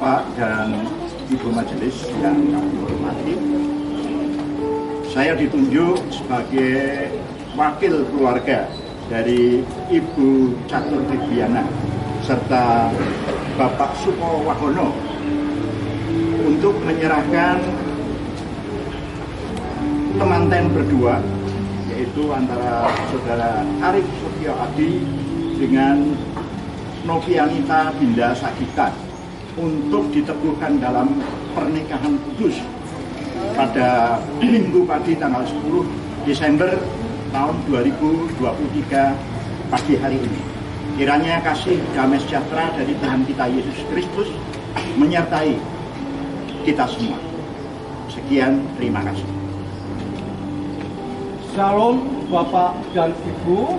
Bapak dan Ibu Majelis yang kami hormati, saya ditunjuk sebagai wakil keluarga dari Ibu Catur Fibriana serta Bapak Sukowahono untuk menyerahkan temanten berdua, yaitu antara Saudara Arif Sotio Adi dengan Novianita Binda Sagita, untuk diteguhkan dalam pernikahan kudus pada Minggu pagi tanggal 10 Desember tahun 2023 pagi hari ini. Kiranya kasih damai sejahtera dari Tuhan kita Yesus Kristus menyertai kita semua. Sekian, terima kasih. Shalom Bapak dan Ibu.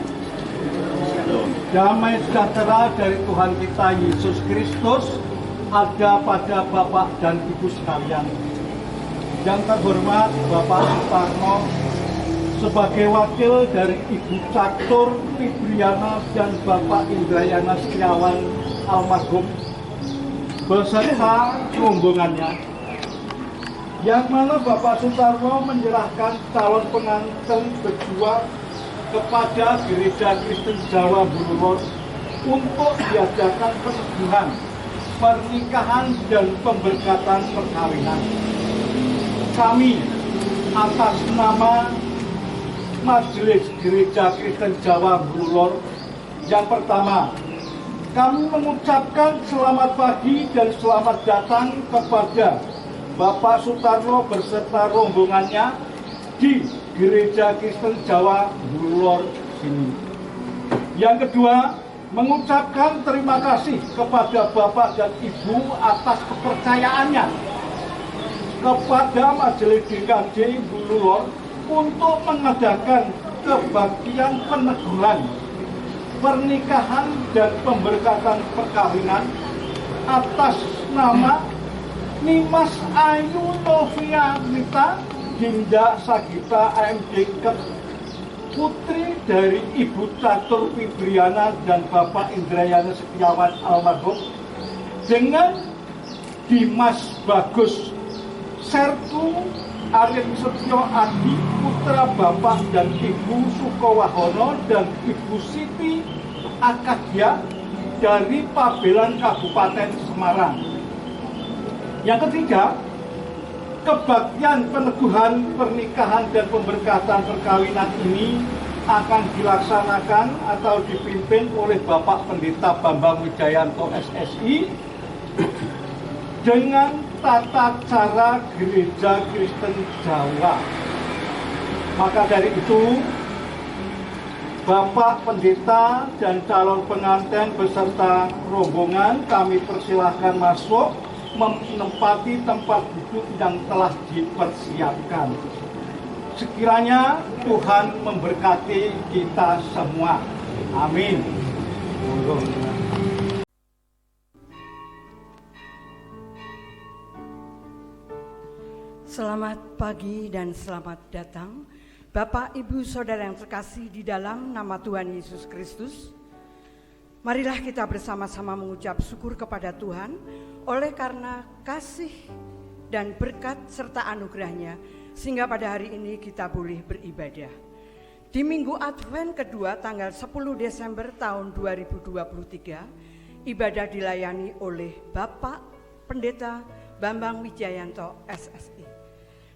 Shalom. Damai sejahtera dari Tuhan kita Yesus Kristus ada pada Bapak dan Ibu sekalian. Yang terhormat Bapak Sutarno sebagai wakil dari Ibu Catur Fibriana dan Bapak Indrayana Setiawan almarhum beserta rombongannya, yang mana Bapak Sutarno menyerahkan calon pengantin berdua kepada Gereja Kristen Jawa Buluror untuk diadakan peneguhan, pernikahan dan pemberkatan perkawinan. Kami atas nama Majelis Gereja Kristen Jawa Buluror, yang pertama, kami mengucapkan selamat pagi dan selamat datang kepada Bapak Sutarno beserta rombongannya di Gereja Kristen Jawa Buluror sini. Yang kedua, mengucapkan terima kasih kepada Bapak dan Ibu atas kepercayaannya kepada Majelis GKJ Buluror untuk mengadakan kebaktian peneguhan, pernikahan dan pemberkatan perkawinan atas nama Nimas Ayu Novianita Binda Sagita AMD Kep, putri dari Ibu Catur Fibriana dan Bapak Indrayana Setiawan almarhum, dengan Dimas Bagus Sertu Arif Setio Adi, putra Bapak dan Ibu Sukowahono dan Ibu Siti Akadia dari Pabelan Kabupaten Semarang. Yang ketiga, kebaktian peneguhan pernikahan dan pemberkatan perkawinan ini akan dilaksanakan atau dipimpin oleh Bapak Pendeta Bambang Wijayanto SSI dengan tata cara Gereja Kristen Jawa. Maka dari itu, Bapak Pendeta dan calon pengantin beserta rombongan kami persilahkan masuk menempati tempat duduk yang telah dipersiapkan. Sekiranya Tuhan memberkati kita semua. Amin. Selamat pagi dan selamat datang Bapak, Ibu, Saudara yang terkasih di dalam nama Tuhan Yesus Kristus. Marilah kita bersama-sama mengucap syukur kepada Tuhan oleh karena kasih dan berkat serta anugerahnya, sehingga pada hari ini kita boleh beribadah. Di Minggu Advent kedua tanggal 10 Desember tahun 2023, ibadah dilayani oleh Bapak Pendeta Bambang Wijayanto SSI.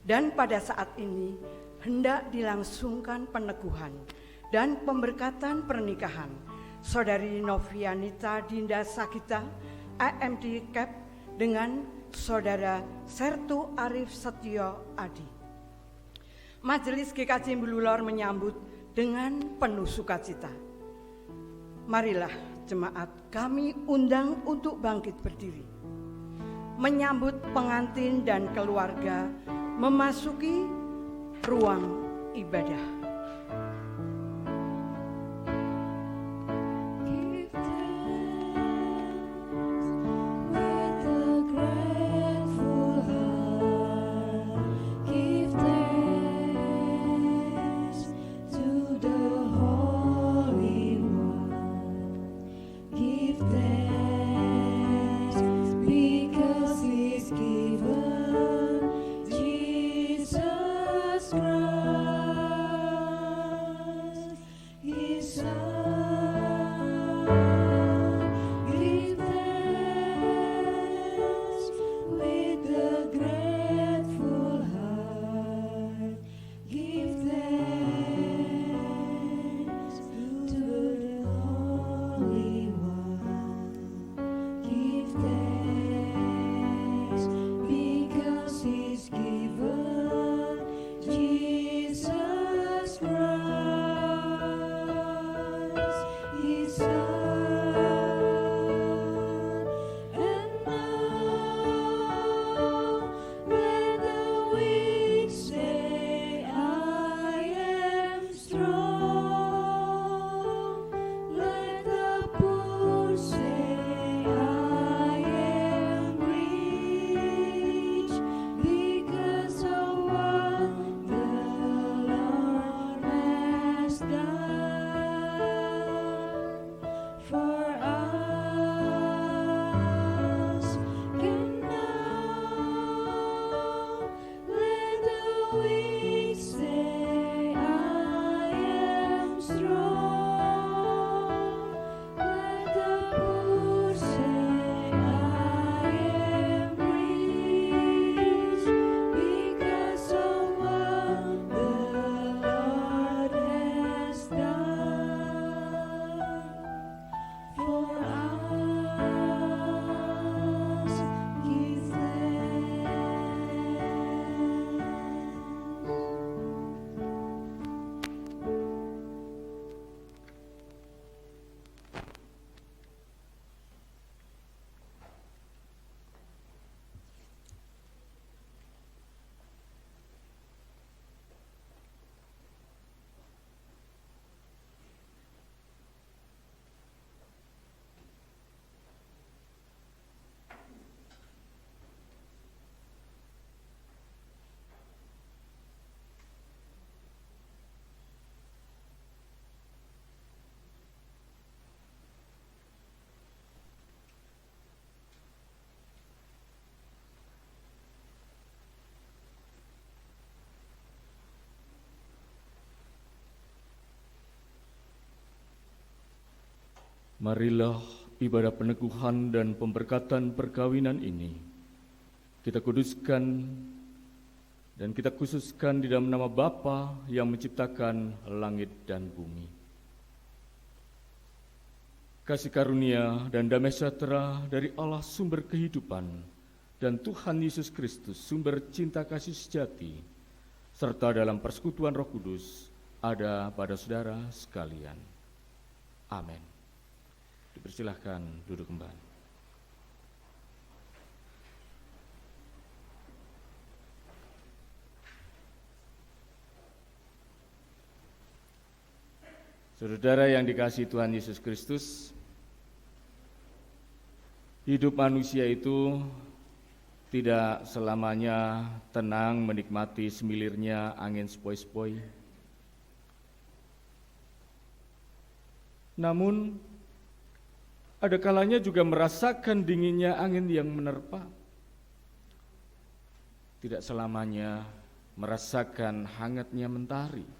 Dan pada saat ini hendak dilangsungkan peneguhan dan pemberkatan pernikahan Saudari Novianita Dinda Sagita AMD Cap dengan Saudara Sertu Arif Setio Adi. Majelis GKJ Mbululor menyambut dengan penuh sukacita. Marilah jemaat kami undang untuk bangkit berdiri, menyambut pengantin dan keluarga memasuki ruang ibadah. Marilah ibadah peneguhan dan pemberkatan perkawinan ini kita kuduskan dan kita khususkan di dalam nama Bapa yang menciptakan langit dan bumi. Kasih karunia dan damai sejahtera dari Allah sumber kehidupan dan Tuhan Yesus Kristus, sumber cinta kasih sejati, serta dalam persekutuan Roh Kudus, ada pada saudara sekalian. Amin. Dipersilahkan duduk kembali. Saudara yang dikasihi Tuhan Yesus Kristus, hidup manusia itu tidak selamanya tenang menikmati semilirnya angin sepoi-sepoi. Namun, ada kalanya juga merasakan dinginnya angin yang menerpa. Tidak selamanya merasakan hangatnya mentari.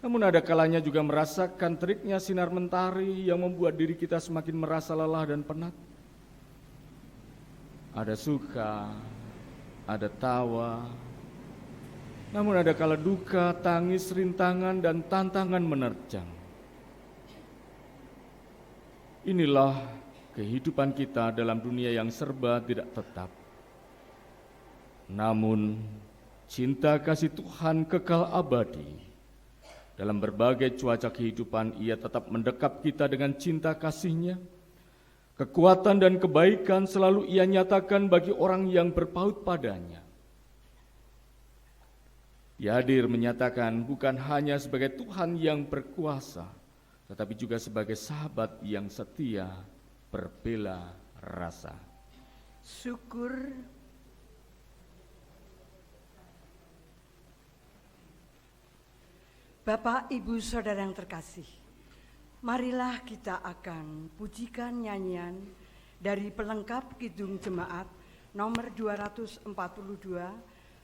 Namun ada kalanya juga merasakan teriknya sinar mentari yang membuat diri kita semakin merasa lelah dan penat. Ada suka, ada tawa, namun ada kala duka, tangis, rintangan, dan tantangan menerjang. Inilah kehidupan kita dalam dunia yang serba tidak tetap. Namun, cinta kasih Tuhan kekal abadi. Dalam berbagai cuaca kehidupan, Ia tetap mendekap kita dengan cinta kasih-Nya. Kekuatan dan kebaikan selalu Ia nyatakan bagi orang yang berpaut padanya. Dia hadir menyatakan bukan hanya sebagai Tuhan yang berkuasa, tetapi juga sebagai sahabat yang setia berbela rasa. Syukur. Bapak, Ibu, Saudara yang terkasih, marilah kita akan pujikan nyanyian dari pelengkap Kidung Jemaat nomor 242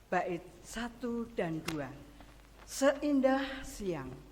bait 1 dan 2. Seindah siang.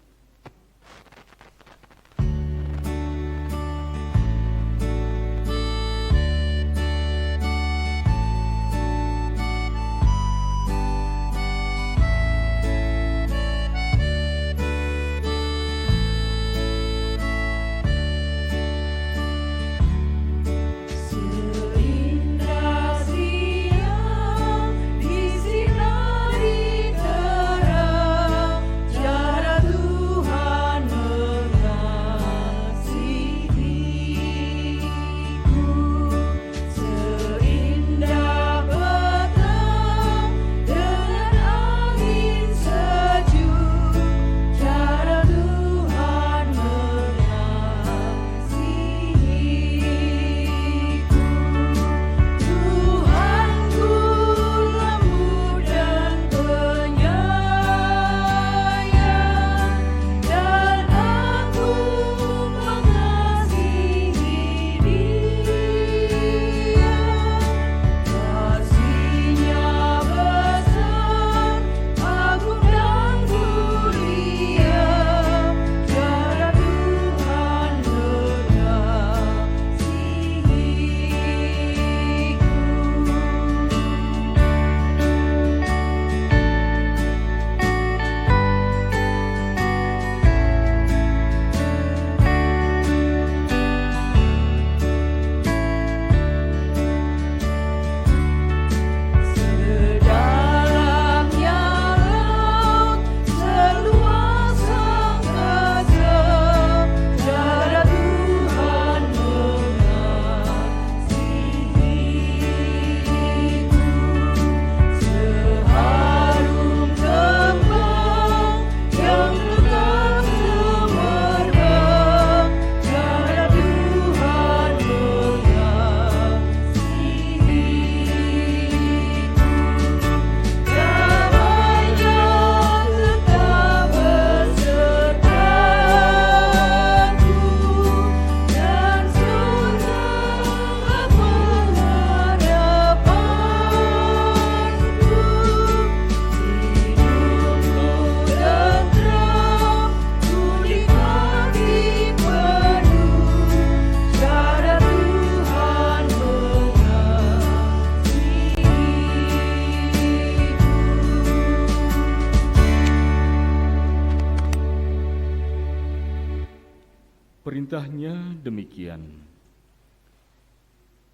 Perintahnya demikian.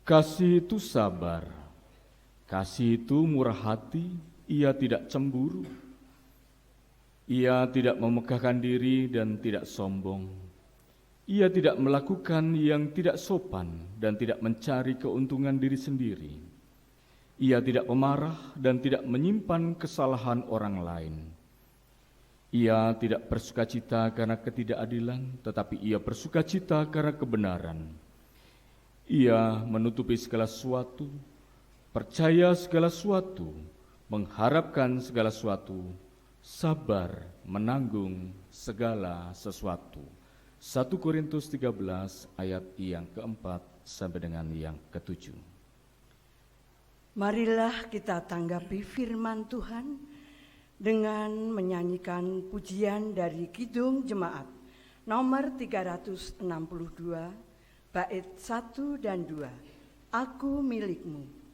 Kasih itu sabar, kasih itu murah hati, ia tidak cemburu. Ia tidak memegahkan diri dan tidak sombong. Ia tidak melakukan yang tidak sopan dan tidak mencari keuntungan diri sendiri. Ia tidak pemarah dan tidak menyimpan kesalahan orang lain. Ia tidak bersukacita karena ketidakadilan, tetapi ia bersukacita karena kebenaran. Ia menutupi segala sesuatu, percaya segala sesuatu, mengharapkan segala sesuatu, sabar menanggung segala sesuatu. 1 Korintus 13 ayat yang keempat sampai dengan yang ketujuh. Marilah kita tanggapi firman Tuhan dengan menyanyikan pujian dari Kidung Jemaat nomor 362 bait 1 dan 2. Aku milikmu.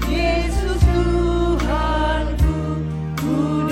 Yesus Tuhanku, ku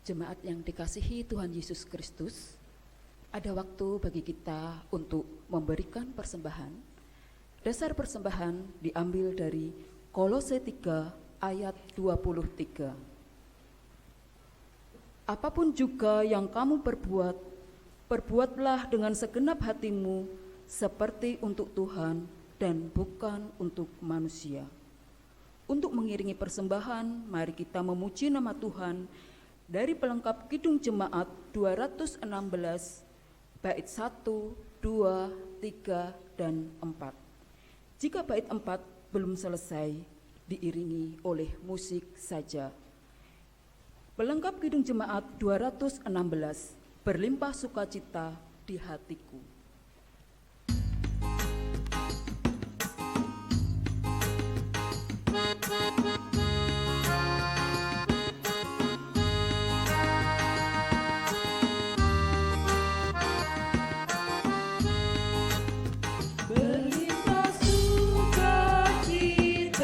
Jemaat yang dikasihi Tuhan Yesus Kristus, ada waktu bagi kita untuk memberikan persembahan. Dasar persembahan diambil dari Kolose 3 ayat 23. Apapun juga yang kamu perbuat, perbuatlah dengan segenap hatimu seperti untuk Tuhan dan bukan untuk manusia. Untuk mengiringi persembahan, mari kita memuji nama Tuhan dari pelengkap Kidung Jemaat 216 bait 1, 2, 3, dan 4. Jika bait 4 belum selesai, diiringi oleh musik saja. Pelengkap Kidung Jemaat 216, berlimpah sukacita di hatiku. Berlimpah sukacita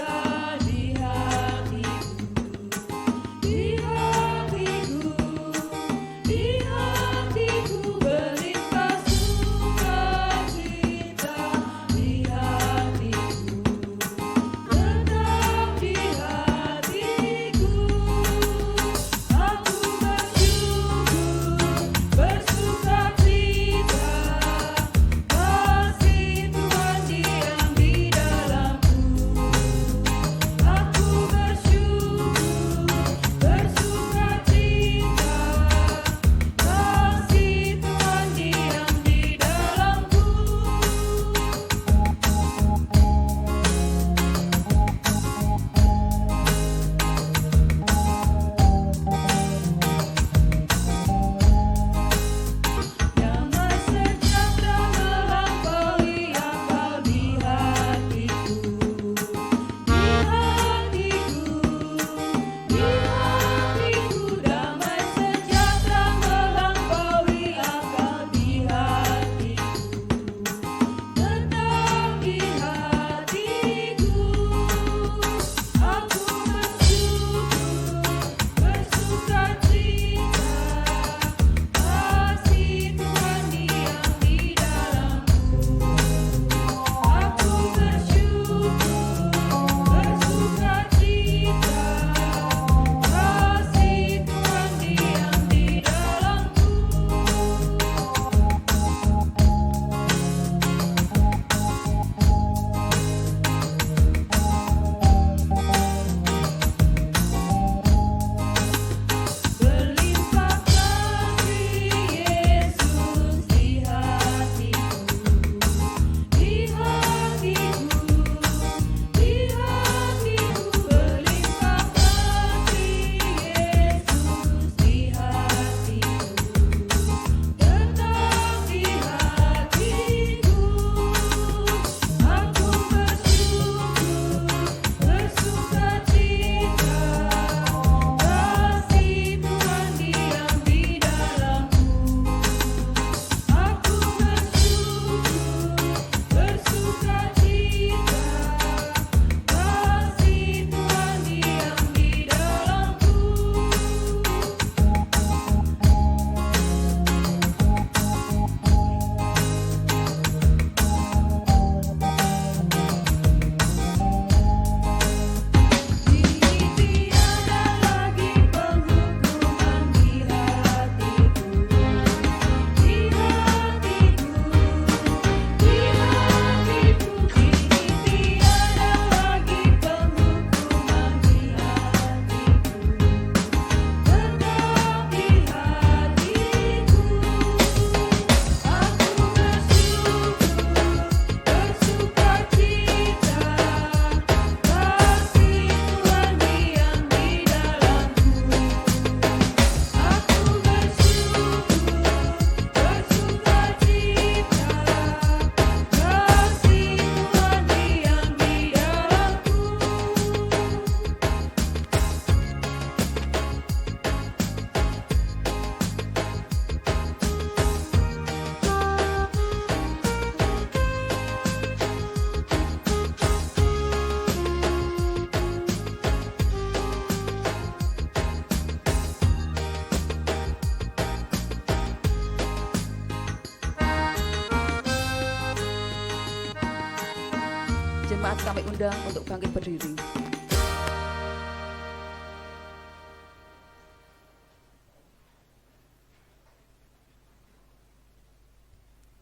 kami undang untuk bangkit berdiri.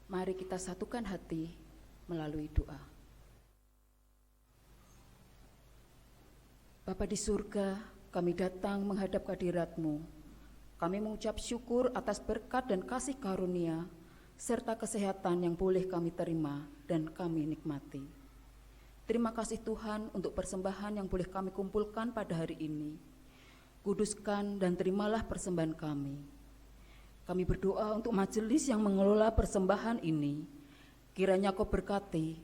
Mari kita satukan hati melalui doa. Bapa di surga, kami datang menghadap kehadirat-Mu. Kami mengucap syukur atas berkat dan kasih karunia, serta kesehatan yang boleh kami terima dan kami nikmati. Terima kasih Tuhan untuk persembahan yang boleh kami kumpulkan pada hari ini. Kuduskan dan terimalah persembahan kami. Kami berdoa untuk majelis yang mengelola persembahan ini. Kiranya Kau berkati,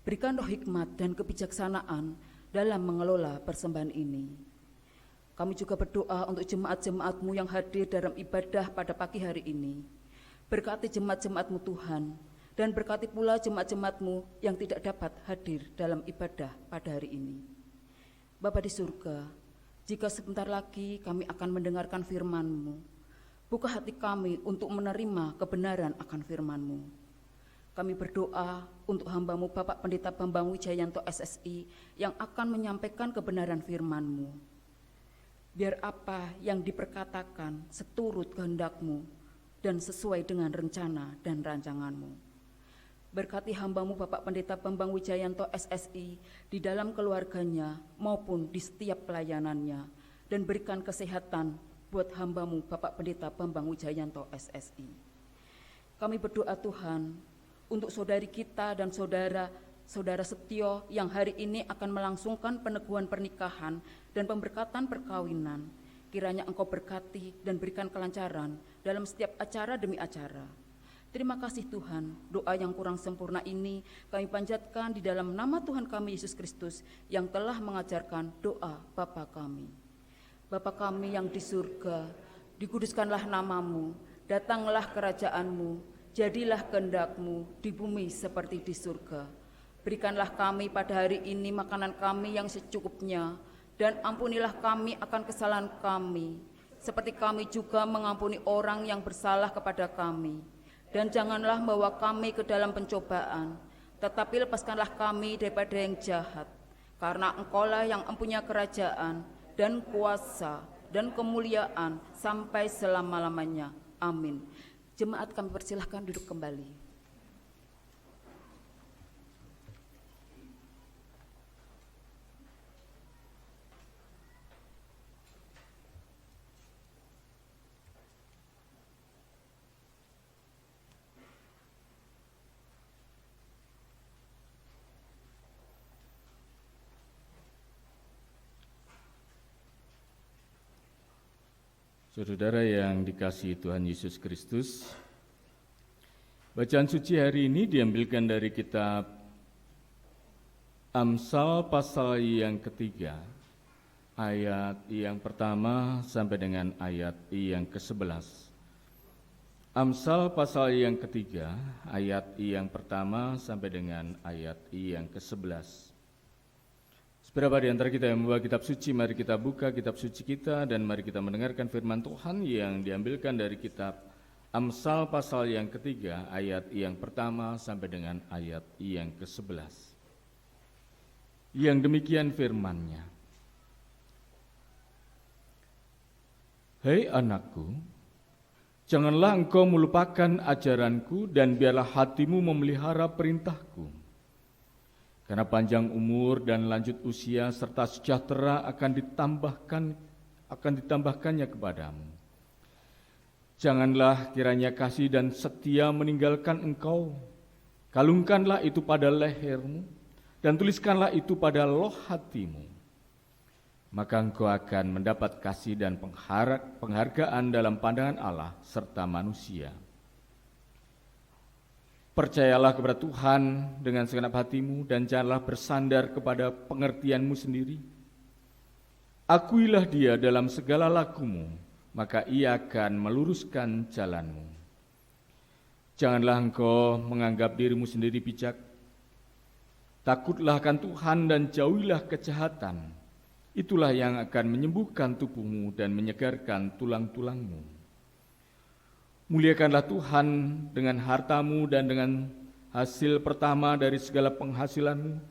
berikan roh hikmat dan kebijaksanaan dalam mengelola persembahan ini. Kami juga berdoa untuk jemaat-jemaat-Mu yang hadir dalam ibadah pada pagi hari ini. Berkati jemaat-jemaat-Mu Tuhan, dan berkati pula jemaat-jemaat-Mu yang tidak dapat hadir dalam ibadah pada hari ini. Bapa di surga, jika sebentar lagi kami akan mendengarkan firman-Mu, buka hati kami untuk menerima kebenaran akan firman-Mu. Kami berdoa untuk hamba-Mu Bapak Pendeta Bambang Wijayanto SSI yang akan menyampaikan kebenaran firman-Mu. Biar apa yang diperkatakan seturut kehendak-Mu dan sesuai dengan rencana dan rancangan-Mu. Berkati hamba-Mu Bapak Pendeta Bambang Wijayanto SSI di dalam keluarganya maupun di setiap pelayanannya, dan berikan kesehatan buat hamba-Mu Bapak Pendeta Bambang Wijayanto SSI. Kami berdoa Tuhan untuk saudari kita dan saudara Setio yang hari ini akan melangsungkan peneguhan pernikahan dan pemberkatan perkawinan. Kiranya Engkau berkati dan berikan kelancaran dalam setiap acara demi acara. Terima kasih Tuhan, doa yang kurang sempurna ini kami panjatkan di dalam nama Tuhan kami Yesus Kristus yang telah mengajarkan doa Bapa kami. Bapa kami yang di surga, dikuduskanlah nama-Mu, datanglah kerajaan-Mu, jadilah kehendak-Mu di bumi seperti di surga. Berikanlah kami pada hari ini makanan kami yang secukupnya, dan ampunilah kami akan kesalahan kami, seperti kami juga mengampuni orang yang bersalah kepada kami. Dan janganlah membawa kami ke dalam pencobaan, tetapi lepaskanlah kami daripada yang jahat, karena Engkau-lah yang mempunyai kerajaan dan kuasa dan kemuliaan sampai selama-lamanya. Amin. Jemaat kami persilahkan duduk kembali. Saudara yang dikasihi Tuhan Yesus Kristus, bacaan suci hari ini diambilkan dari kitab Amsal pasal yang ketiga, ayat yang pertama sampai dengan ayat yang ke-11. Amsal pasal yang ketiga, ayat yang pertama sampai dengan ayat yang ke-11. Beberapa di antara kita yang membawa kitab suci, mari kita buka kitab suci kita dan mari kita mendengarkan firman Tuhan yang diambilkan dari kitab Amsal pasal yang ketiga, ayat yang pertama sampai dengan ayat yang ke-11. Yang demikian firman-Nya. Hei anakku, janganlah engkau melupakan ajaranku dan biarlah hatimu memelihara perintahku. Karena panjang umur dan lanjut usia serta sejahtera akan ditambahkannya kepadamu. Janganlah kiranya kasih dan setia meninggalkan engkau. Kalungkanlah itu pada lehermu dan tuliskanlah itu pada loh hatimu. Maka engkau akan mendapat kasih dan penghargaan dalam pandangan Allah serta manusia. Percayalah kepada Tuhan dengan segenap hatimu dan janganlah bersandar kepada pengertianmu sendiri. Akuilah Dia dalam segala lakumu, maka Ia akan meluruskan jalanmu. Janganlah engkau menganggap dirimu sendiri bijak. Takutlah akan Tuhan dan jauhilah kejahatan. Itulah yang akan menyembuhkan tubuhmu dan menyegarkan tulang-tulangmu. Muliakanlah Tuhan dengan hartamu dan dengan hasil pertama dari segala penghasilanmu.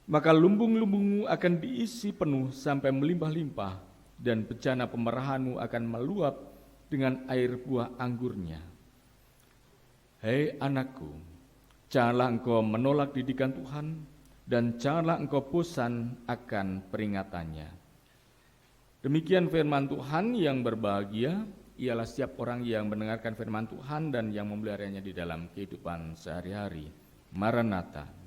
maka lumbung-lumbungmu akan diisi penuh sampai melimpah-limpah, dan bejana pemerahanmu akan meluap dengan air buah anggurnya. Hei anakku, janganlah engkau menolak didikan Tuhan, dan janganlah engkau bosan akan peringatannya. Demikian firman Tuhan. Yang berbahagia ialah setiap orang yang mendengarkan firman Tuhan dan yang memeliharanya di dalam kehidupan sehari-hari. Maranatha.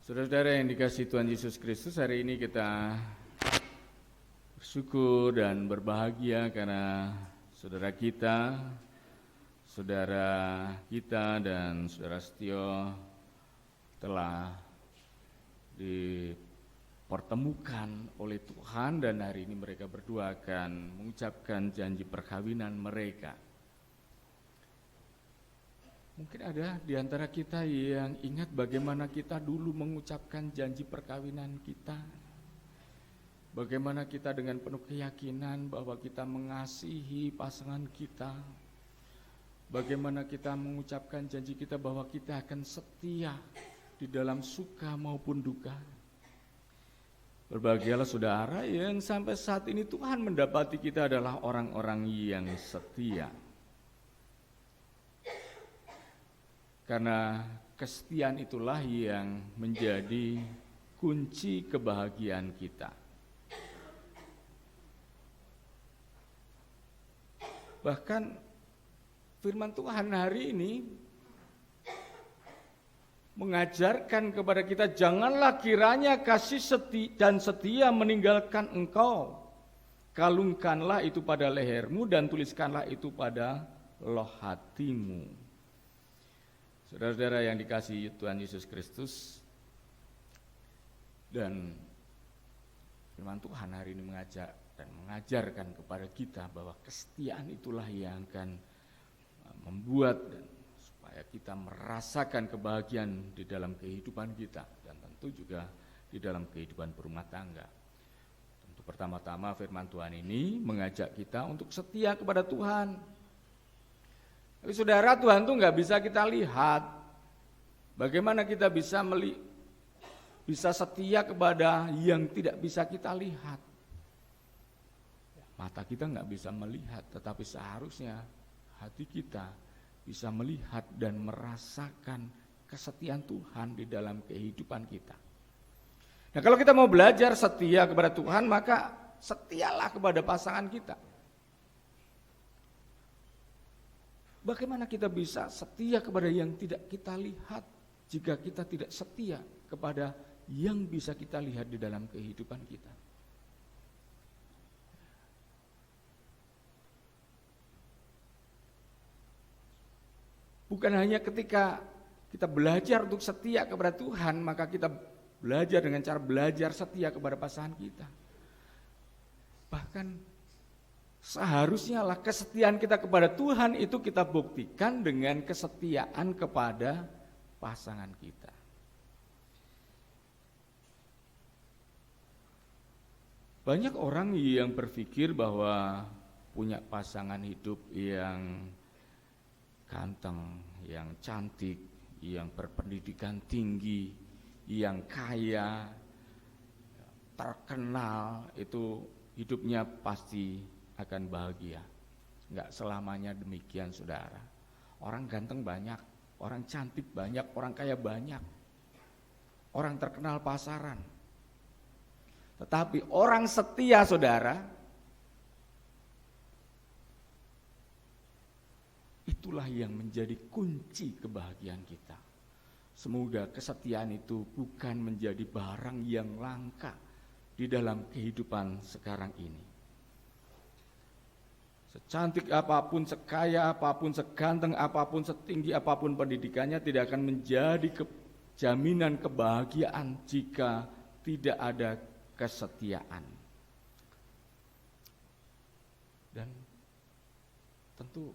Saudara-saudara yang dikasihi Tuhan Yesus Kristus, hari ini kita bersyukur dan berbahagia karena saudara kita dan saudara Setio telah dipertemukan oleh Tuhan, dan hari ini mereka berdua akan mengucapkan janji perkawinan mereka. Mungkin ada di antara kita yang ingat bagaimana kita dulu mengucapkan janji perkawinan kita. Bagaimana kita dengan penuh keyakinan bahwa kita mengasihi pasangan kita. Bagaimana kita mengucapkan janji kita bahwa kita akan setia di dalam suka maupun duka. Berbahagialah saudara yang sampai saat ini Tuhan mendapati kita adalah orang-orang yang setia. Karena kesetiaan itulah yang menjadi kunci kebahagiaan kita. Bahkan firman Tuhan hari ini mengajarkan kepada kita, janganlah kiranya kasih dan setia meninggalkan engkau. Kalungkanlah itu pada lehermu dan tuliskanlah itu pada loh hatimu. Saudara-saudara yang dikasihi Tuhan Yesus Kristus, dan firman Tuhan hari ini mengajak dan mengajarkan kepada kita bahwa kesetiaan itulah yang akan membuat supaya kita merasakan kebahagiaan di dalam kehidupan kita, dan tentu juga di dalam kehidupan berumah tangga. Tentu pertama-tama firman Tuhan ini mengajak kita untuk setia kepada Tuhan. Tapi saudara, Tuhan tuh nggak bisa kita lihat. Bagaimana kita bisa setia kepada yang tidak bisa kita lihat? Mata kita nggak bisa melihat, tetapi seharusnya hati kita bisa melihat dan merasakan kesetiaan Tuhan di dalam kehidupan kita. Nah, kalau kita mau belajar setia kepada Tuhan, maka setialah kepada pasangan kita. Bagaimana kita bisa setia kepada yang tidak kita lihat jika kita tidak setia kepada yang bisa kita lihat di dalam kehidupan kita? Bukan hanya ketika kita belajar untuk setia kepada Tuhan, maka kita belajar dengan cara belajar setia kepada pasangan kita. Bahkan seharusnya lah kesetiaan kita kepada Tuhan itu kita buktikan dengan kesetiaan kepada pasangan kita. Banyak orang yang berpikir bahwa punya pasangan hidup yang ganteng, yang cantik, yang berpendidikan tinggi, yang kaya, terkenal, itu hidupnya pasti akan bahagia. Enggak selamanya demikian, saudara. Orang ganteng banyak, orang cantik banyak, orang kaya banyak, orang terkenal pasaran. Tetapi orang setia, saudara, itulah yang menjadi kunci kebahagiaan kita. semoga kesetiaan itu bukan menjadi barang yang langka di dalam kehidupan sekarang ini. Secantik apapun, sekaya apapun, seganteng apapun, setinggi apapun pendidikannya, tidak akan menjadi jaminan kebahagiaan jika tidak ada kesetiaan. Dan tentu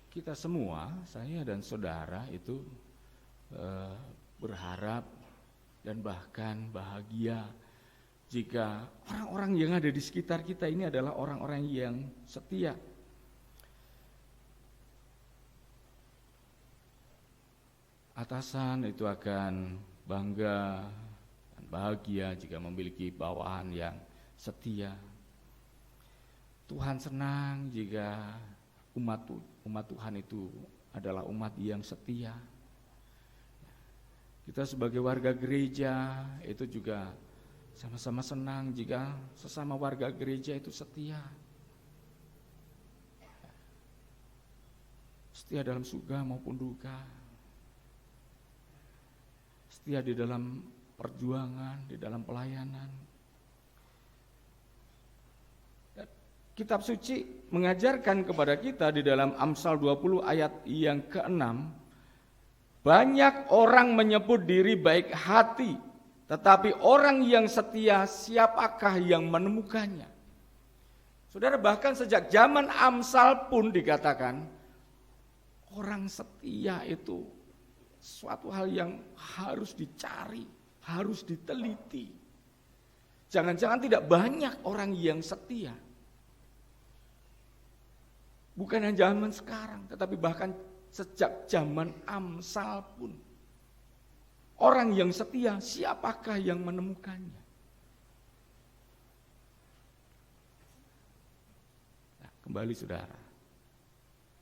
kita semua, saya dan saudara itu berharap dan bahkan bahagia jika orang-orang yang ada di sekitar kita ini adalah orang-orang yang setia. Atasan itu akan bangga dan bahagia jika memiliki bawahan yang setia. Tuhan senang jika umat Tuhan itu adalah umat yang setia. Kita sebagai warga gereja itu juga sama-sama senang jika sesama warga gereja itu setia. Setia dalam suka maupun duka. Setia di dalam perjuangan, di dalam pelayanan. Kitab suci mengajarkan kepada kita di dalam Amsal 20 ayat yang ke-6, banyak orang menyebut diri baik hati, tetapi orang yang setia siapakah yang menemukannya? Saudara, bahkan sejak zaman Amsal pun dikatakan orang setia itu suatu hal yang harus dicari, harus diteliti. Jangan-jangan tidak banyak orang yang setia. Bukan hanya zaman sekarang, tetapi bahkan sejak zaman Amsal pun. Orang yang setia, siapakah yang menemukannya? Nah, kembali saudara,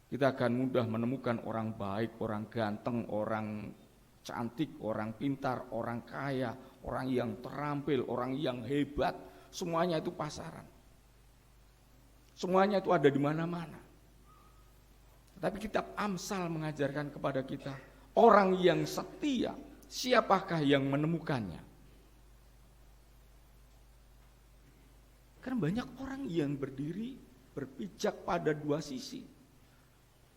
kita akan mudah menemukan orang baik, orang ganteng, orang cantik, orang pintar, orang kaya, orang yang terampil, orang yang hebat. Semuanya itu pasaran. Semuanya itu ada di mana-mana. Tapi kitab Amsal mengajarkan kepada kita, orang yang setia, siapakah yang menemukannya? Karena banyak orang yang berdiri, berpijak pada dua sisi.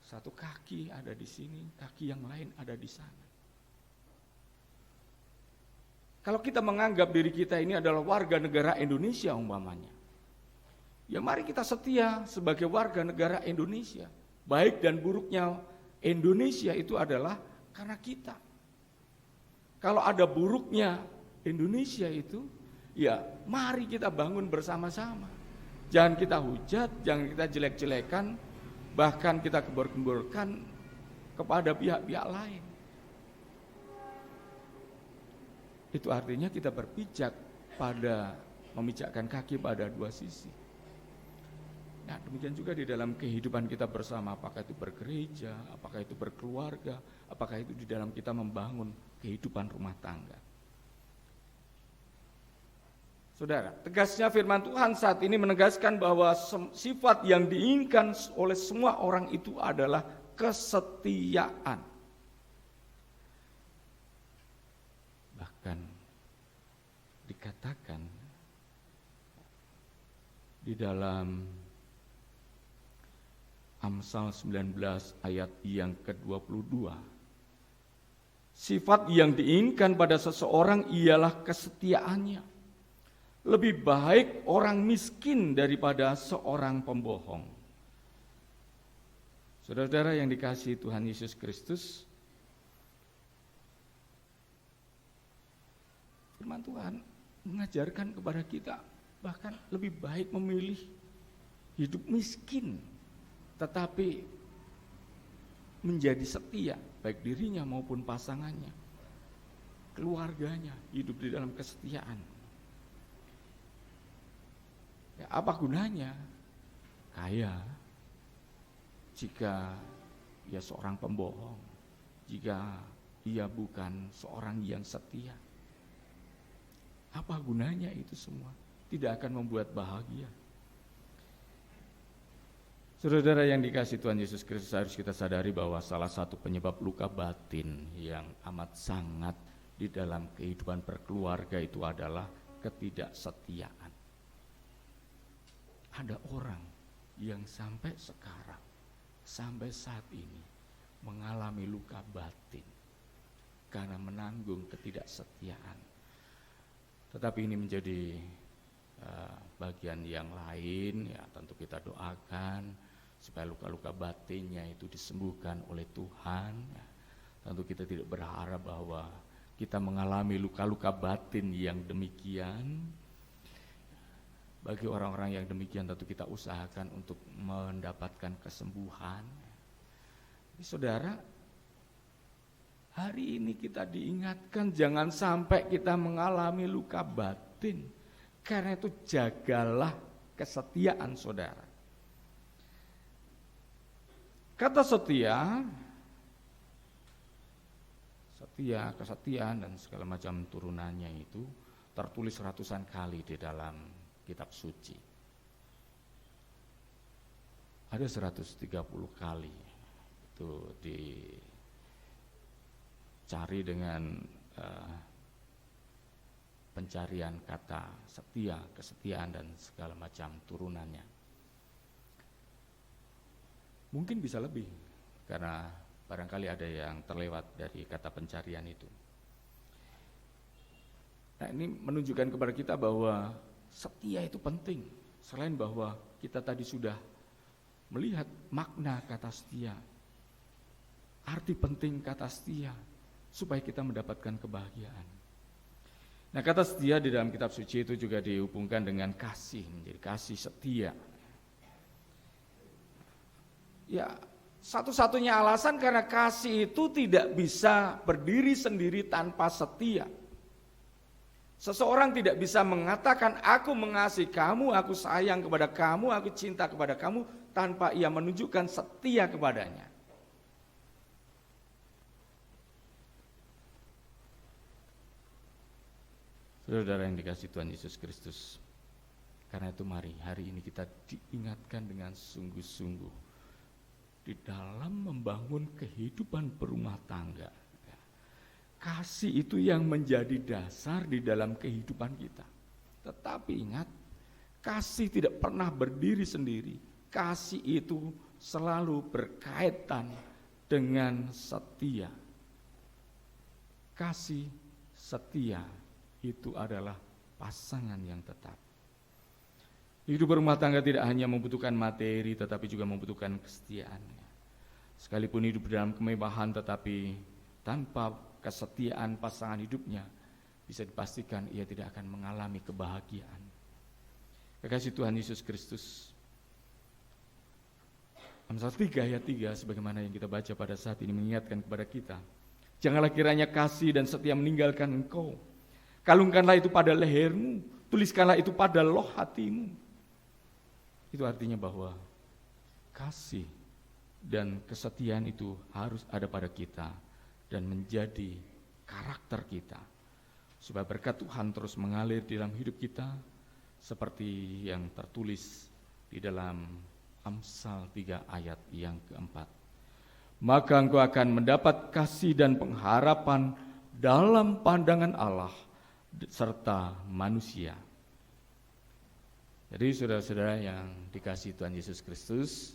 Satu kaki ada di sini, kaki yang lain ada di sana. Kalau kita menganggap diri kita ini adalah warga negara Indonesia umpamanya, ya mari kita setia sebagai warga negara Indonesia. Baik dan buruknya Indonesia itu adalah karena kita. Kalau ada buruknya Indonesia itu, ya mari kita bangun bersama-sama. Jangan kita hujat, jangan kita jelek-jelekan, bahkan kita kebor-keborkan kepada pihak-pihak lain. Itu artinya kita berpijak pada, memijakkan kaki pada dua sisi. Nah, demikian juga di dalam kehidupan kita bersama, apakah itu bergereja, apakah itu berkeluarga, apakah itu di dalam kita membangun kehidupan rumah tangga. Saudara, tegasnya firman Tuhan saat ini menegaskan bahwa sifat yang diinginkan oleh semua orang itu adalah kesetiaan. Bahkan dikatakan di dalam Amsal 19 ayat yang ke-22. Sifat yang diinginkan pada seseorang ialah kesetiaannya. Lebih baik orang miskin daripada seorang pembohong. Saudara-saudara yang dikasihi Tuhan Yesus Kristus, firman Tuhan mengajarkan kepada kita bahkan lebih baik memilih hidup miskin tetapi menjadi setia, baik dirinya maupun pasangannya, keluarganya, hidup di dalam kesetiaan. Ya, apa gunanya kaya jika ia seorang pembohong, jika ia bukan seorang yang setia? Apa gunanya itu semua? Tidak akan membuat bahagia. Saudara yang dikasihi Tuhan Yesus Kristus, harus kita sadari bahwa salah satu penyebab luka batin yang amat sangat di dalam kehidupan berkeluarga itu adalah ketidaksetiaan. Ada orang yang sampai sekarang, sampai saat ini mengalami luka batin karena menanggung ketidaksetiaan. Tetapi ini menjadi bagian yang lain, ya tentu kita doakan supaya luka-luka batinnya itu disembuhkan oleh Tuhan. Ya, tentu kita tidak berharap bahwa kita mengalami luka-luka batin yang demikian. Bagi orang-orang yang demikian tentu kita usahakan untuk mendapatkan kesembuhan. Saudara, hari ini kita diingatkan jangan sampai kita mengalami luka batin. Karena itu jagalah kesetiaan saudara. Kata setia, kesetiaan dan segala macam turunannya itu tertulis ratusan kali di dalam kitab suci. Ada 130 kali itu dicari dengan pencarian kata setia, kesetiaan dan segala macam turunannya. Mungkin bisa lebih, karena barangkali ada yang terlewat dari kata pencarian itu. Nah, ini menunjukkan kepada kita bahwa setia itu penting. Selain bahwa kita tadi sudah melihat makna kata setia, arti penting kata setia, supaya kita mendapatkan kebahagiaan. Nah, kata setia di dalam kitab suci itu juga dihubungkan dengan kasih, menjadi kasih setia. Ya, satu-satunya alasan karena kasih itu tidak bisa berdiri sendiri tanpa setia. Seseorang tidak bisa mengatakan aku mengasihi kamu, aku sayang kepada kamu, aku cinta kepada kamu tanpa ia menunjukkan setia kepadanya. Saudara yang dikasihi Tuhan Yesus Kristus, karena itu mari hari ini kita diingatkan dengan sungguh-sungguh di dalam membangun kehidupan berumah tangga. Kasih itu yang menjadi dasar di dalam kehidupan kita. Tetapi ingat, kasih tidak pernah berdiri sendiri. Kasih itu selalu berkaitan dengan setia. Kasih setia itu adalah pasangan yang tetap. Hidup berumah tangga tidak hanya membutuhkan materi, tetapi juga membutuhkan kesetiaan. Sekalipun hidup dalam kemewahan, tetapi tanpa kesetiaan pasangan hidupnya, bisa dipastikan ia tidak akan mengalami kebahagiaan. Kekasih Tuhan Yesus Kristus, Amsal 3 ayat 3 sebagaimana yang kita baca pada saat ini mengingatkan kepada kita, janganlah kiranya kasih dan setia meninggalkan engkau. Kalungkanlah itu pada lehermu, tuliskanlah itu pada loh hatimu. Itu artinya bahwa kasih dan kesetiaan itu harus ada pada kita dan menjadi karakter kita, supaya berkat Tuhan terus mengalir di dalam hidup kita seperti yang tertulis di dalam Amsal 3 ayat yang keempat. Maka engkau akan mendapat kasih dan pengharapan dalam pandangan Allah serta manusia. Jadi saudara-saudara yang dikasihi Tuhan Yesus Kristus,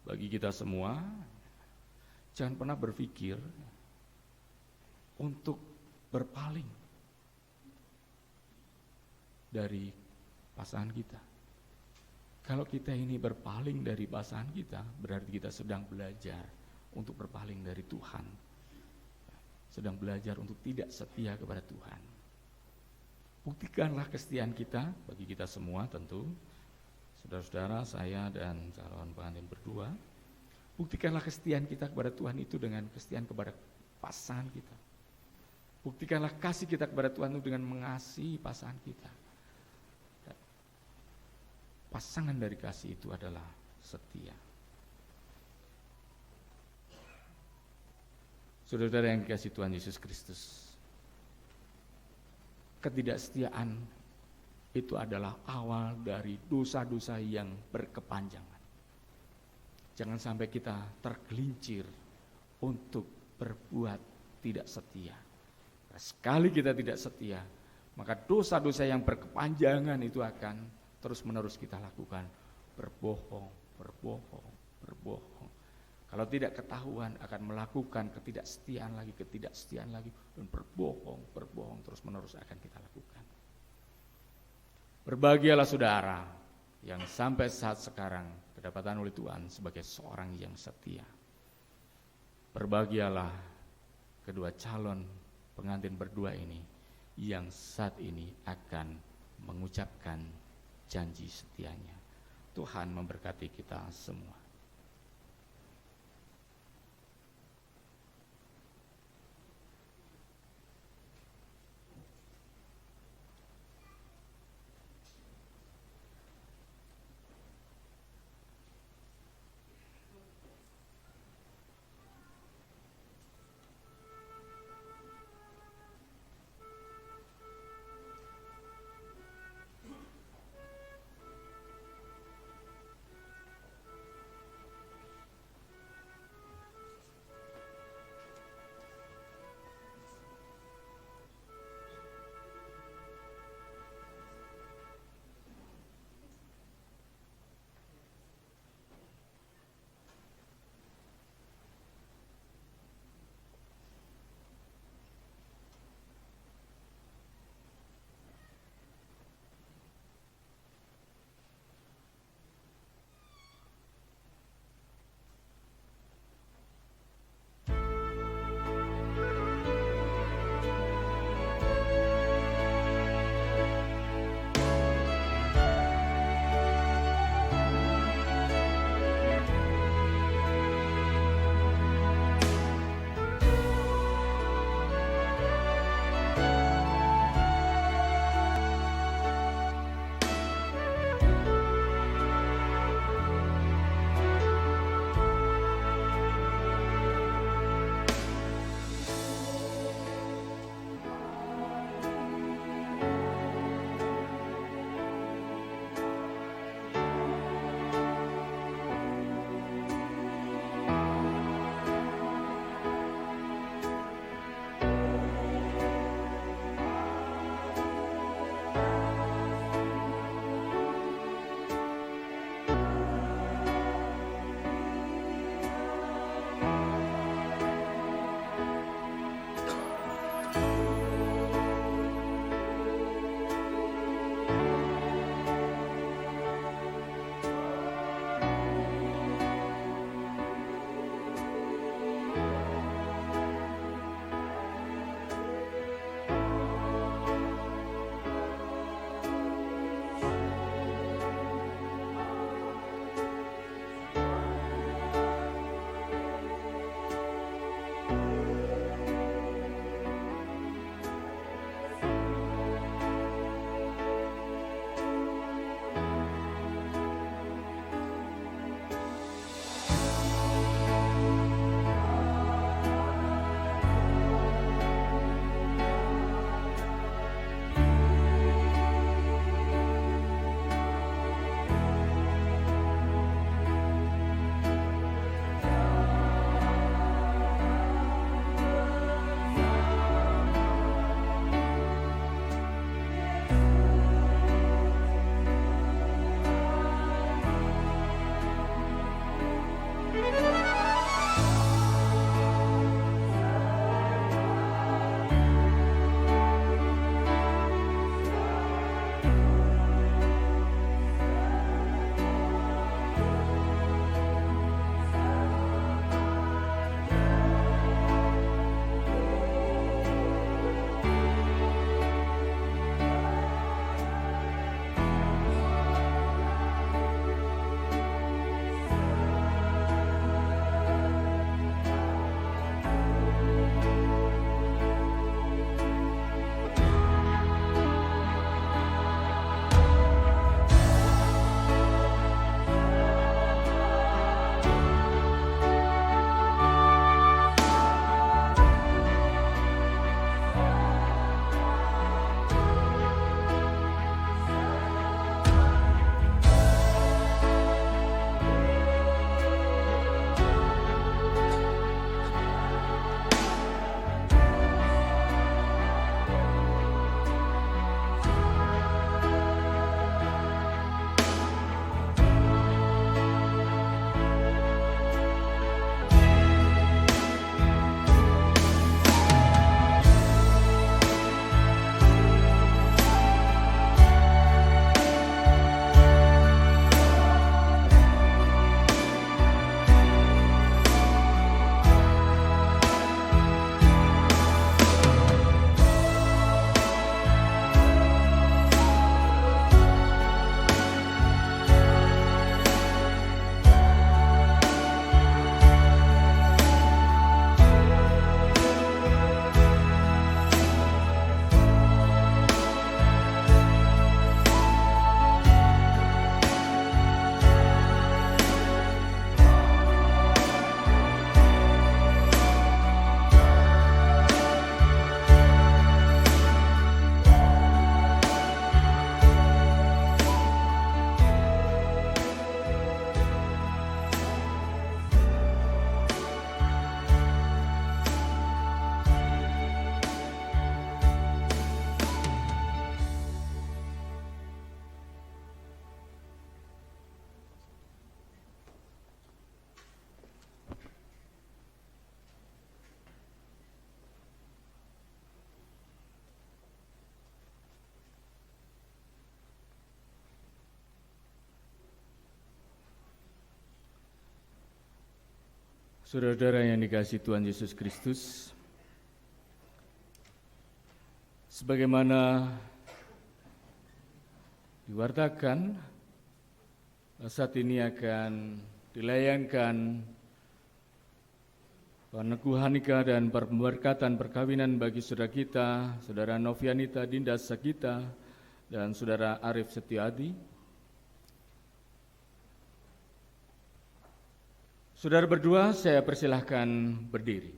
bagi kita semua, jangan pernah berpikir untuk berpaling dari pasangan kita. Kalau kita ini berpaling dari pasangan kita, berarti kita sedang belajar untuk berpaling dari Tuhan. Sedang belajar untuk tidak setia kepada Tuhan. Buktikanlah kesetiaan kita, bagi kita semua tentu, saudara-saudara, saya dan calon pengantin berdua, buktikanlah kesetiaan kita kepada Tuhan itu dengan kesetiaan kepada pasangan kita. Buktikanlah kasih kita kepada Tuhan itu dengan mengasihi pasangan kita. Dan pasangan dari kasih itu adalah setia. Saudara yang dikasihi Tuhan Yesus Kristus, ketidaksetiaan itu adalah awal dari dosa-dosa yang berkepanjangan. Jangan sampai kita tergelincir untuk berbuat tidak setia. Sekali kita tidak setia, maka dosa-dosa yang berkepanjangan itu akan terus-menerus kita lakukan. Berbohong. Kalau tidak ketahuan akan melakukan ketidaksetiaan lagi, dan berbohong terus-menerus akan kita lakukan. Berbahagialah saudara yang sampai saat sekarang kedapatan oleh Tuhan sebagai seorang yang setia. Berbahagialah kedua calon pengantin berdua ini yang saat ini akan mengucapkan janji setianya. Tuhan memberkati kita semua. Saudara-saudara yang dikasihi Tuhan Yesus Kristus, sebagaimana diwartakan, saat ini akan dilayangkan peneguhan nikah dan pemberkatan perkawinan bagi saudara kita, saudara Novianita Dinda Sagita dan saudara Arif Setiadi. Saudara berdua, saya persilahkan berdiri.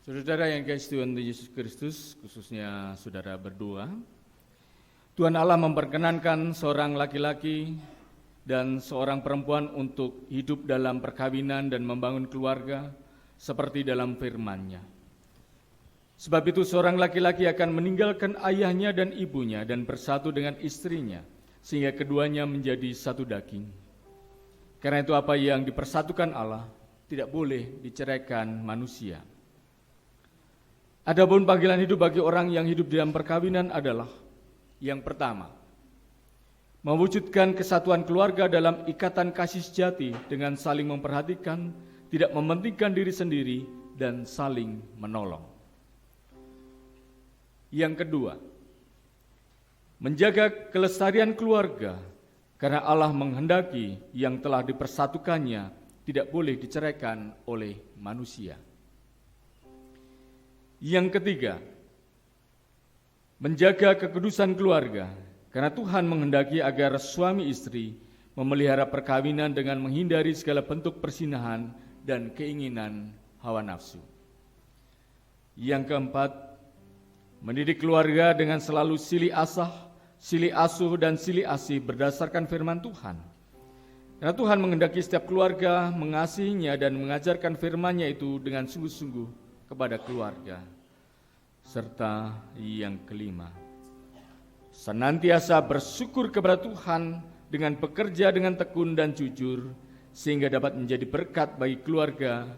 Saudara yang dikasihi Tuhan Yesus Kristus, khususnya saudara berdua, Tuhan Allah memperkenankan seorang laki-laki dan seorang perempuan untuk hidup dalam perkawinan dan membangun keluarga seperti dalam firman-Nya. Sebab itu seorang laki-laki akan meninggalkan ayahnya dan ibunya dan bersatu dengan istrinya, sehingga keduanya menjadi satu daging. Karena itu apa yang dipersatukan Allah tidak boleh diceraikan manusia. Adapun panggilan hidup bagi orang yang hidup dalam perkawinan adalah yang pertama, mewujudkan kesatuan keluarga dalam ikatan kasih sejati dengan saling memperhatikan, tidak mementingkan diri sendiri, dan saling menolong. Yang kedua, menjaga kelestarian keluarga karena Allah menghendaki yang telah dipersatukannya tidak boleh diceraikan oleh manusia. Yang ketiga, menjaga kekudusan keluarga karena Tuhan menghendaki agar suami istri memelihara perkawinan dengan menghindari segala bentuk persinahan dan keinginan hawa nafsu. Yang keempat, mendidik keluarga dengan selalu silih asah, silih asuh, dan silih asih berdasarkan firman Tuhan. Karena Tuhan menghendaki setiap keluarga mengasihinya dan mengajarkan firman-Nya itu dengan sungguh-sungguh kepada keluarga. Serta yang kelima, senantiasa bersyukur kepada Tuhan dengan bekerja dengan tekun dan jujur, sehingga dapat menjadi berkat bagi keluarga,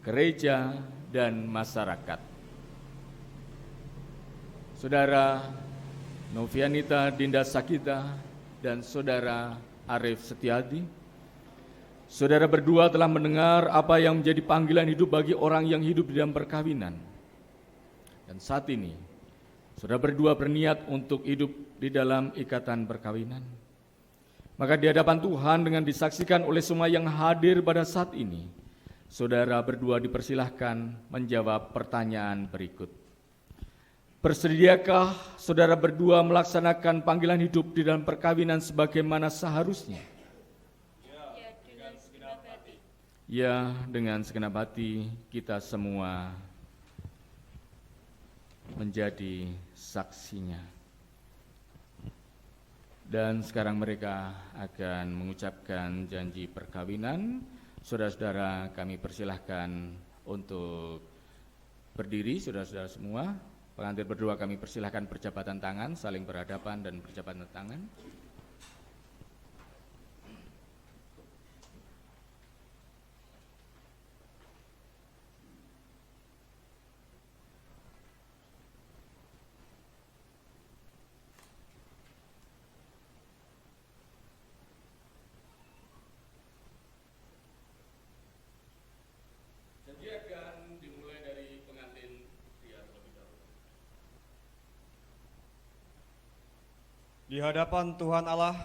gereja, dan masyarakat. Saudara Novianita Dinda Sagita dan saudara Arif Setiadi, saudara berdua telah mendengar apa yang menjadi panggilan hidup bagi orang yang hidup di dalam perkawinan. Dan saat ini, saudara berdua berniat untuk hidup di dalam ikatan perkawinan. Maka di hadapan Tuhan dengan disaksikan oleh semua yang hadir pada saat ini, saudara berdua dipersilahkan menjawab pertanyaan berikut. Bersediakah saudara berdua melaksanakan panggilan hidup di dalam perkawinan sebagaimana seharusnya? Ya, dengan segenap hati. Ya, dengan segenap hati kita semua menjadi saksinya. Dan sekarang mereka akan mengucapkan janji perkawinan. Saudara-saudara kami persilahkan untuk berdiri, saudara-saudara semua. Pengantin berdua kami persilahkan perjabatan tangan, saling berhadapan dan perjabatan tangan. Di hadapan Tuhan Allah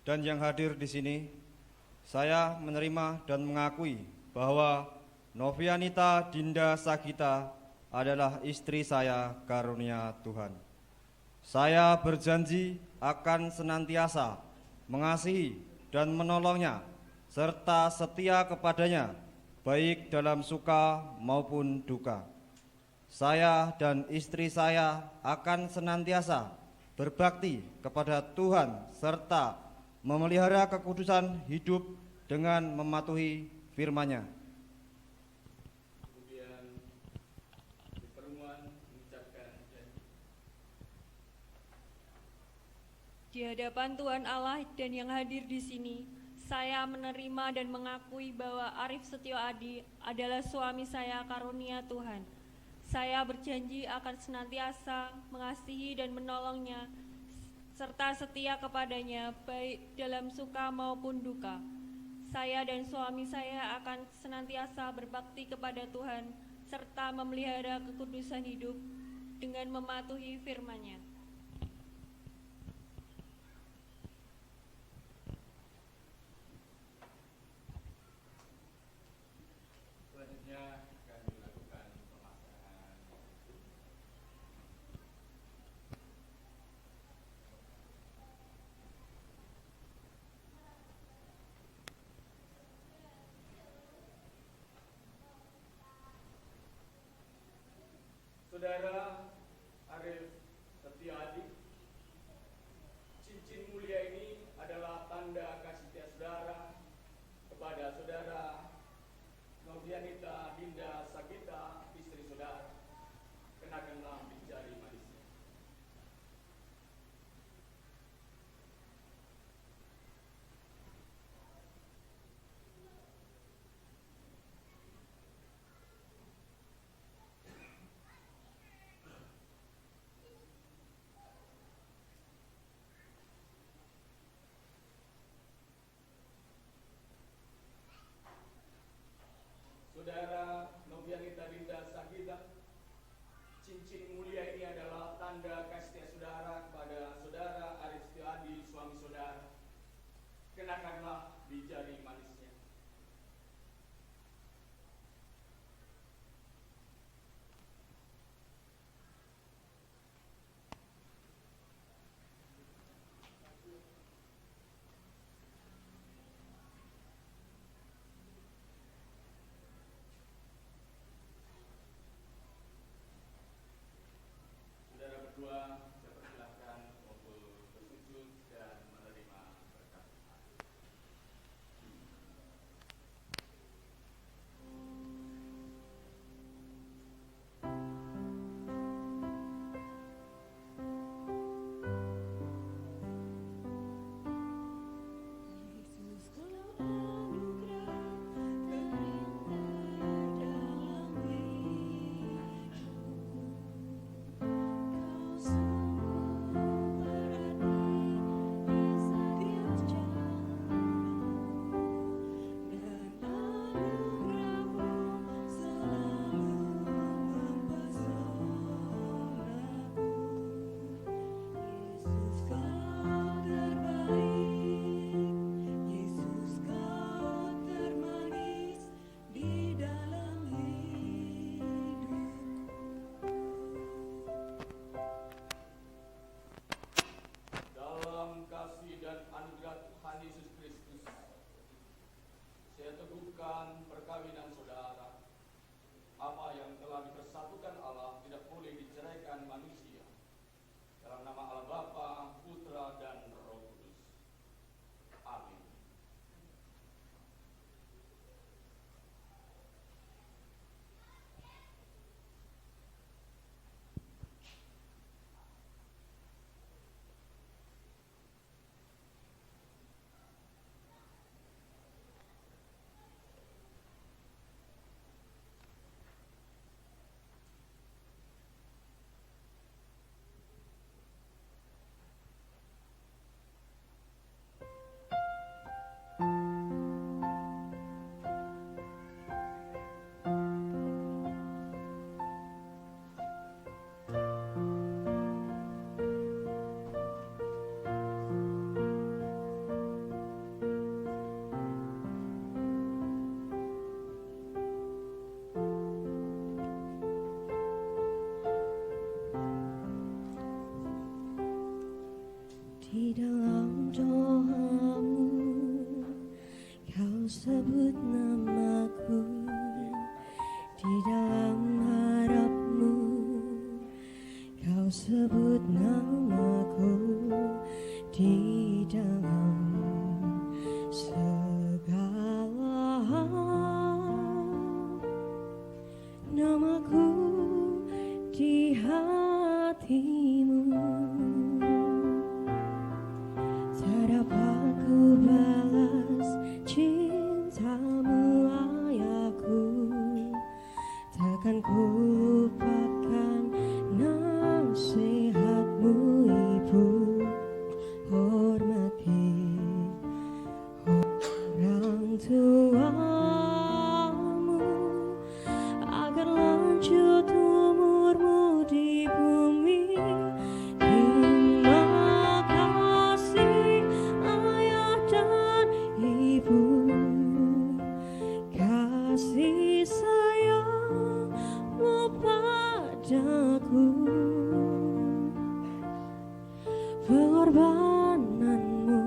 dan yang hadir di sini, saya menerima dan mengakui bahwa Novianita Dinda Sagita adalah istri saya karunia Tuhan. Saya berjanji akan senantiasa mengasihi dan menolongnya serta setia kepadanya baik dalam suka maupun duka. Saya dan istri saya akan senantiasa berbakti kepada Tuhan serta memelihara kekudusan hidup dengan mematuhi firman-Nya. Kemudian di pertemuan mengucapkan janji. Di hadapan Tuhan Allah dan yang hadir di sini, saya menerima dan mengakui bahwa Arif Setio Adi adalah suami saya karunia Tuhan. Saya berjanji akan senantiasa mengasihi dan menolongnya, serta setia kepadanya baik dalam suka maupun duka. Saya dan suami saya akan senantiasa berbakti kepada Tuhan, serta memelihara kekudusan hidup dengan mematuhi firman-Nya. Selanjutnya akan dilakukan pemasangan. Saudara Arif Setiadi, cincin mulia ini adalah tanda kasih setia saudara kepada saudara Novianita Dinda Sagita, istri saudara. Kenakanlah di jari manisnya. Saudara Novianita Dinda Sagita, cincin mulia ini adalah tanda kasih setia saudara kepada saudara Arif Setiadi, suami saudara. Kenakanlah di jari manisnya. Saudara berdua, saya persilahkan untuk bersujud dan menerima berkat. Yesus kau anugerah terindah dalam hidupku. Kau sungguh berani di setiap jalanku, dan anugerah-Mu selalu mempesonaku. Yesus kau terbaik, Yesus kau termanis di dalam hidupku. Dalam kasih dan anugerah Tuhan Yesus Kristus, saya teguhkan perkawinan saudara. Apa yang telah dipersatukan Allah tidak boleh diceraikan manusia. Dalam nama Allah Bapa, Putra, dan Roh Kudus. Amin. Di dalam doamu, kau sebut namaku. Di dalam harapmu, kau sebut namaku. Di dalam segala hal, namaku di hatimu. Tak dapat ku balas cintamu, ayahku. Takkan ku lupa sayangmu padaku, pengorbananmu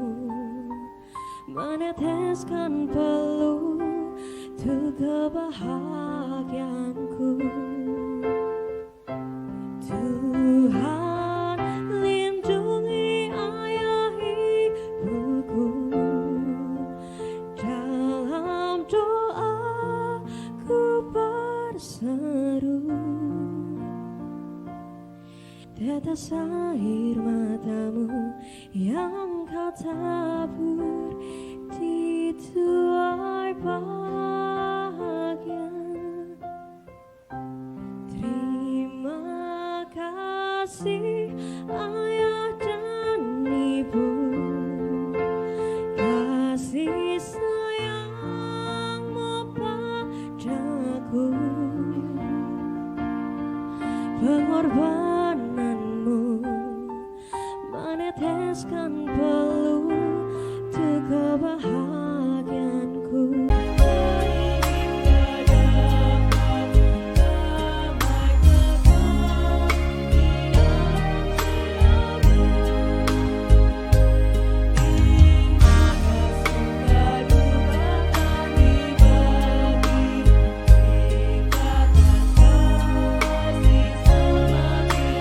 meneteskan peluh untuk kebahagiaanku. Tuhan, lindungi ayah ibuku, dalam doaku berseru. Tetes air matamu yang kau tabur di tuai bahagia. Terima kasih ayah dan ibu, kasih sayangmu padaku, pengorbananmu meneteskan peluh untuk kebahagiaanku. Semakin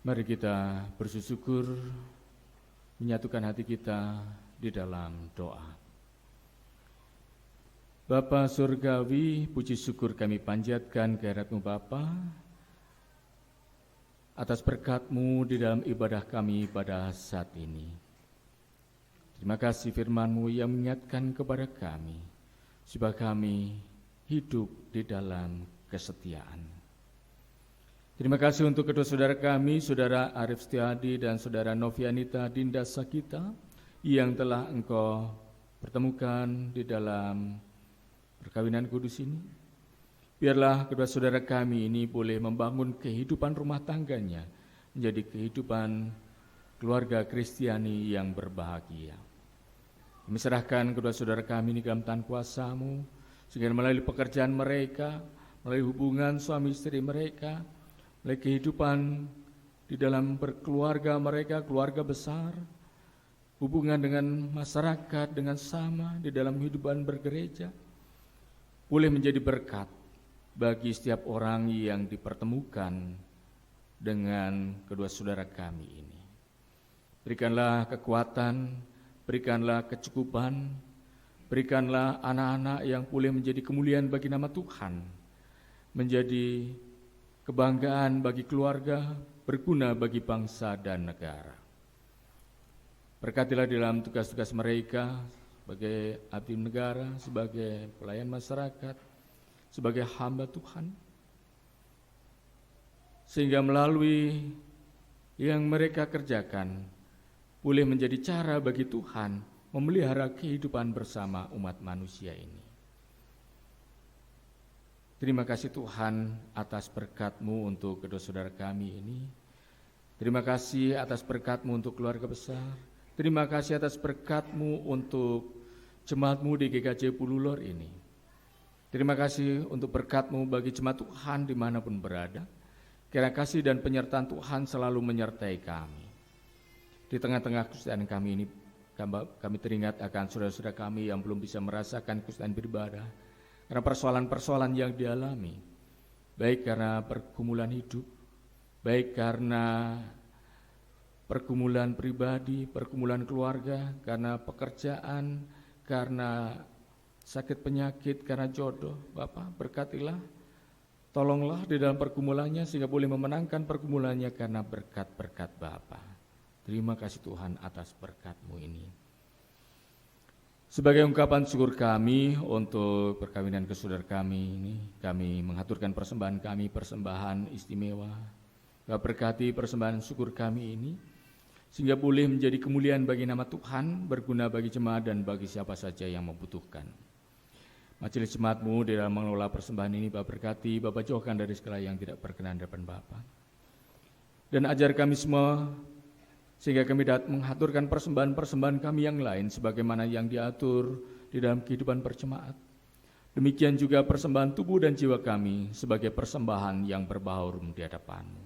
Mari kita bersyukur, menyatukan hati kita di dalam doa. Bapa surgawi, puji syukur kami panjatkan kehadirat-Mu Bapa, atas berkat-Mu di dalam ibadah kami pada saat ini. Terima kasih firman-Mu yang mengingatkan kepada kami, supaya kami hidup di dalam kesetiaan. Terima kasih untuk kedua saudara kami, Saudara Arif Setiadi dan Saudara Novianita Dinda Sakita, yang telah Engkau pertemukan di dalam perkawinan kudus ini. Biarlah kedua saudara kami ini boleh membangun kehidupan rumah tangganya menjadi kehidupan keluarga Kristiani yang berbahagia. Kami serahkan kedua saudara kami ini dalam tangan kuasa-Mu, sehingga melalui pekerjaan mereka, melalui hubungan suami istri mereka, melalui kehidupan di dalam berkeluarga mereka, keluarga besar, hubungan dengan masyarakat, dengan sama di dalam kehidupan bergereja, boleh menjadi berkat bagi setiap orang yang dipertemukan dengan kedua saudara kami ini. Berikanlah kekuatan, berikanlah kecukupan, berikanlah anak-anak yang boleh menjadi kemuliaan bagi nama Tuhan, menjadi kebanggaan bagi keluarga, berguna bagi bangsa dan negara. Berkatilah dalam tugas-tugas mereka sebagai abdi negara, sebagai pelayan masyarakat, sebagai hamba Tuhan, sehingga melalui yang mereka kerjakan boleh menjadi cara bagi Tuhan memelihara kehidupan bersama umat manusia ini. Terima kasih Tuhan atas berkat-Mu untuk kedua saudara kami ini. Terima kasih atas berkat-Mu untuk keluarga besar. Terima kasih atas berkat-Mu untuk jemaat-Mu di GKJ Pululor ini. Terima kasih untuk berkat-Mu bagi jemaat Tuhan dimanapun berada. Kiranya kasih dan penyertaan Tuhan selalu menyertai kami. Di tengah-tengah kesedihan kami ini, kami teringat akan saudara-saudara kami yang belum bisa merasakan kesedihan beribadah, karena persoalan-persoalan yang dialami, baik karena pergumulan hidup, baik karena pergumulan pribadi, pergumulan keluarga, karena pekerjaan, karena sakit penyakit, karena jodoh. Bapak berkatilah, tolonglah di dalam pergumulannya sehingga boleh memenangkan pergumulannya karena berkat-berkat Bapa. Terima kasih Tuhan atas berkat-Mu ini. Sebagai ungkapan syukur kami untuk perkawinan saudara kami ini, kami mengaturkan persembahan kami, persembahan istimewa. Bapak berkati persembahan syukur kami ini, sehingga boleh menjadi kemuliaan bagi nama Tuhan, berguna bagi jemaat dan bagi siapa saja yang membutuhkan. Majelis jemaat-Mu di dalam mengelola persembahan ini, Bapak berkati, Bapak jauhkan dari segala yang tidak berkenan di depan Bapak. Dan ajar kami semua, sehingga kami dapat mengaturkan persembahan-persembahan kami yang lain sebagaimana yang diatur di dalam kehidupan berjemaat. Demikian juga persembahan tubuh dan jiwa kami sebagai persembahan yang berbaharum di hadapan-Mu.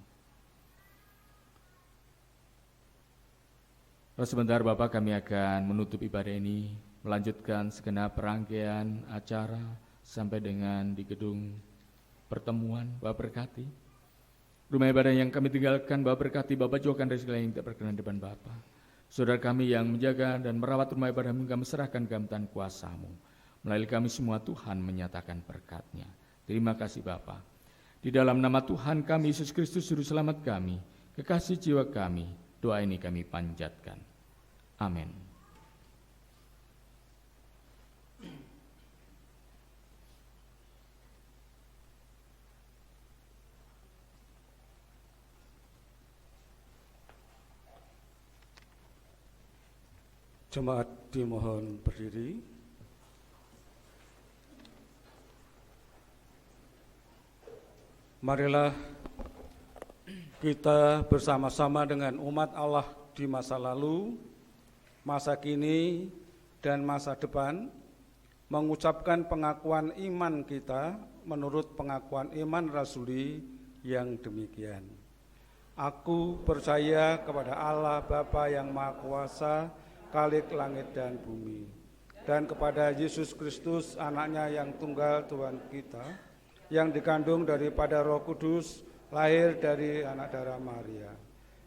Sebentar Bapak, kami akan menutup ibadah ini, melanjutkan segenap rangkaian acara sampai dengan di gedung pertemuan. Bapak berkati rumah ibadah yang kami tinggalkan, Bapak berkati, Bapak jauhkan dari segala yang tidak berkenan di depan Bapak. Saudara kami yang menjaga dan merawat rumah ibadah kami serahkan ke tangan kuasa-Mu. Melalui kami semua Tuhan menyatakan berkat-Nya. Terima kasih Bapak. Di dalam nama Tuhan kami Yesus Kristus Juru Selamat kami, kekasih jiwa kami, doa ini kami panjatkan. Amin. Jemaat dimohon berdiri. Marilah kita bersama-sama dengan umat Allah di masa lalu, masa kini, dan masa depan mengucapkan pengakuan iman kita menurut pengakuan iman rasuli yang demikian. Aku percaya kepada Allah Bapa yang Maha Kuasa, Khalik langit dan bumi, dan kepada Yesus Kristus anaknya yang tunggal Tuhan kita, yang dikandung daripada Roh Kudus, lahir dari anak darah Maria,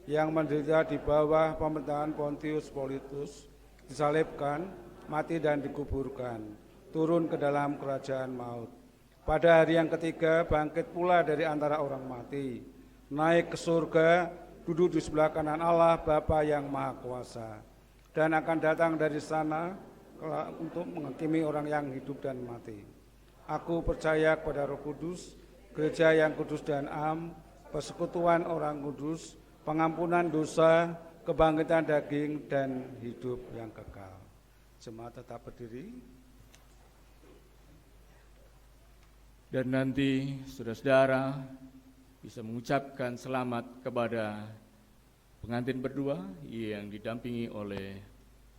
yang menderita di bawah pemerintahan Pontius Pilatus, disalibkan, mati dan dikuburkan, turun ke dalam kerajaan maut. Pada hari yang ketiga bangkit pula dari antara orang mati, naik ke surga, duduk di sebelah kanan Allah Bapa yang Maha Kuasa, dan akan datang dari sana untuk menghakimi orang yang hidup dan mati. Aku percaya kepada Roh Kudus, gereja yang kudus dan am, persekutuan orang kudus, pengampunan dosa, kebangkitan daging, dan hidup yang kekal. Jemaat tetap berdiri. Dan nanti saudara-saudara bisa mengucapkan selamat kepada pengantin berdua yang didampingi oleh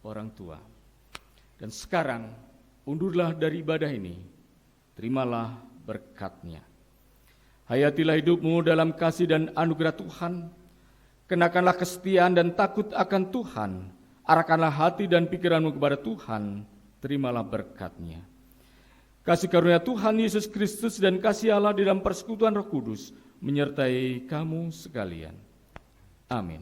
orang tua. Dan sekarang undurlah dari ibadah ini, terimalah berkat-Nya. Hayatilah hidupmu dalam kasih dan anugerah Tuhan, kenakanlah kesetiaan dan takut akan Tuhan, arahkanlah hati dan pikiranmu kepada Tuhan, terimalah berkat-Nya. Kasih karunia Tuhan Yesus Kristus dan kasih Allah di dalam persekutuan Roh Kudus menyertai kamu sekalian. Amin.